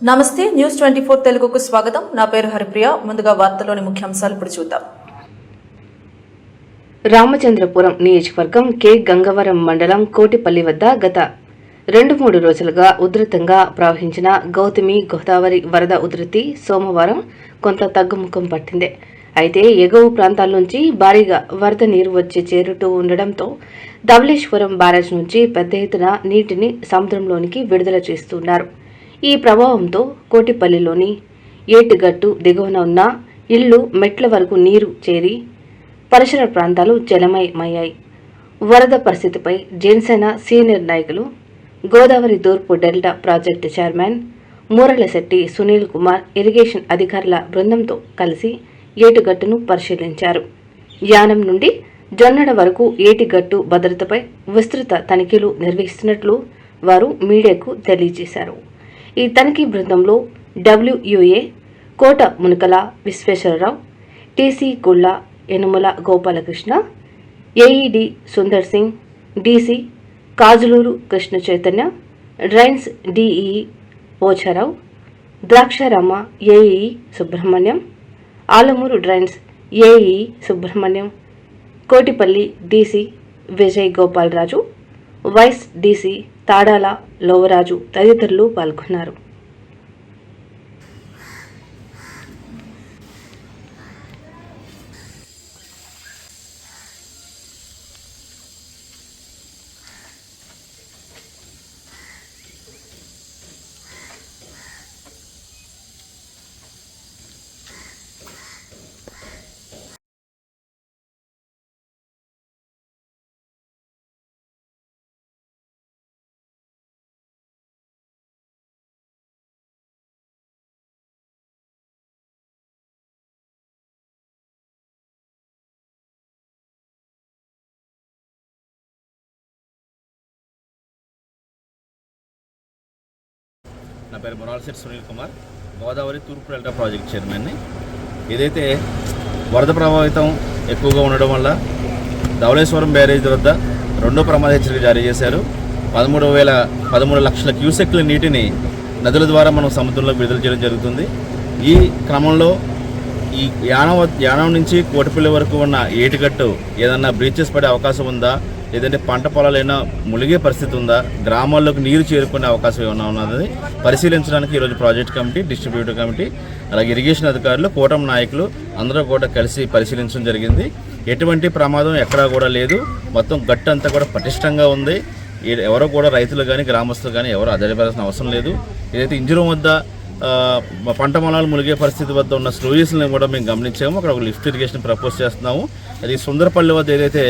నమస్తే న్యూస్ 24 తెలుగుకు స్వాగతం. నా పేరు హరిప్రియ. ముందుగా వార్తల్లోని ముఖ్యాంశాలు ఇప్పుడు చూద్దాం. రామచంద్రపురం నియోజకవర్గం కె గంగవరం మండలం కోటిపల్లి వద్ద గత 2-3 రోజులుగా ఉధృతంగా ప్రవహించిన గౌతమి గోదావరి వరద ఉధృతి సోమవారం కొంత తగ్గుముఖం పట్టింది. అయితే ఎగువ ప్రాంతాల నుంచి భారీగా వరద నీరు వచ్చి చేరుతూ ఉండడంతో ధవళేశ్వరం బ్యారేజ్ నుంచి పెద్ద ఎత్తున నీటిని సముద్రంలోనికి విడుదల చేస్తున్నారు. ఈ ప్రభావంతో కోటిపల్లిలోని ఏటిగట్టు దిగువన ఉన్న ఇళ్లు మెట్ల వరకు నీరు చేరి పరిసర ప్రాంతాలు జలమయమయ్యాయి. వరద పరిస్థితిపై జనసేన సీనియర్ నాయకులు గోదావరి తూర్పు delta project chairman Muralasetti Sunil Kumar irrigation అధికారుల బృందంతో కలిసి ఏటిగట్టును పరిశీలించారు. యానం నుండి జొన్నడ వరకు ఏటిగట్టు భద్రతపై విస్తృత తనిఖీలు నిర్వహిస్తున్నట్లు వారు మీడియాకు తెలియజేశారు. ఈ తనిఖీ బృందంలో WUA Kota Munakala Visweswararao, TC Kulla Yanamala Gopalakrishna, AED Sundar Singh, DC Kajuluru Krishna Chaitanya, drains DE Pocharao, Draksharama AE Subrahmanyam, Alamuru drains AE Subrahmanyam, Kotipalli DC Vijay Gopalaraju, vice DC Tadala Lovaraju తదితరులు పాల్గొన్నారు. నా పేరు మూరలశెట్టి సునీల్ కుమార్, గోదావరి తూర్పు డెల్టా ప్రాజెక్ట్ చైర్మన్ని. ఏదైతే వరద ప్రభావితం ఎక్కువగా ఉండడం వల్ల ధవళేశ్వరం బ్యారేజ్ వద్ద 2వ ప్రమాద హెచ్చరిక జారీ చేశారు. 13 లక్షల క్యూసెక్ల నీటిని నదుల ద్వారా మనం సముద్రంలోకి విడుదల చేయడం జరుగుతుంది. ఈ క్రమంలో ఈ యానం నుంచి కోటిపల్లి వరకు ఉన్న ఏటిగట్టు ఏదన్నా బ్రీచెస్ పడే అవకాశం ఉందా, లేదంటే పంట పొలాలైనా మునిగే పరిస్థితి ఉందా, గ్రామాల్లోకి నీరు చేరుకునే అవకాశం ఏమైనా ఉన్నది పరిశీలించడానికి ఈరోజు ప్రాజెక్ట్ కమిటీ, డిస్ట్రిబ్యూటివ్ కమిటీ, అలాగే ఇరిగేషన్ అధికారులు, కూటమి నాయకులు అందరూ కూడా కలిసి పరిశీలించడం జరిగింది. ఎటువంటి ప్రమాదం ఎక్కడా కూడా లేదు. మొత్తం గట్టు అంతా కూడా పటిష్టంగా ఉంది. ఎవరో కూడా రైతులు కానీ గ్రామస్తులు కానీ ఎవరు ఆధారపడాల్సిన అవసరం లేదు. ఏదైతే ఇంజరం వద్ద పంట పొలాలు మునిగే పరిస్థితి వద్ద ఉన్న స్లోయిస్ని కూడా మేము గమనించాము. అక్కడ ఒక లిఫ్ట్ ఇరిగేషన్ ప్రపోజ్ చేస్తున్నాము. అది సుందరపల్లి వద్ద ఏదైతే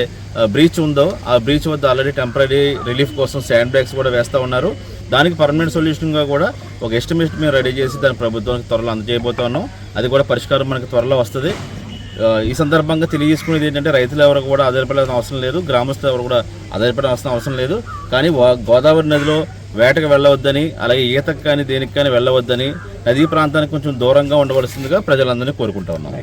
బ్రీచ్ ఉందో ఆ బ్రీచ్ వద్ద ఆల్రెడీ టెంపరీ రిలీఫ్ కోసం శాండ్ బ్యాగ్స్ కూడా వేస్తూ ఉన్నారు. దానికి పర్మనెంట్ సొల్యూషన్గా కూడా ఒక ఎస్టిమేట్ మేము రెడీ చేసి దాని ప్రభుత్వానికి త్వరలో అందజేయబోతున్నాం. అది కూడా పరిష్కారం మనకి త్వరలో వస్తుంది. ఈ సందర్భంగా తెలియజేసుకునేది ఏంటంటే రైతులు ఎవరు కూడా ఆధారపడాల్సిన అవసరం లేదు, గ్రామస్తులు ఎవరు కూడా ఆధారపడాల్సిన అవసరం లేదు. కానీ గోదావరి నదిలో వేటకు వెళ్ళవద్దని, అలాగే ఈతకు కానీ దేనికి కానీ వెళ్ళవద్దని, నదీ ప్రాంతానికి కొంచెం దూరంగా ఉండవలసిందిగా ప్రజలందరినీ కోరుకుంటా ఉన్నాం.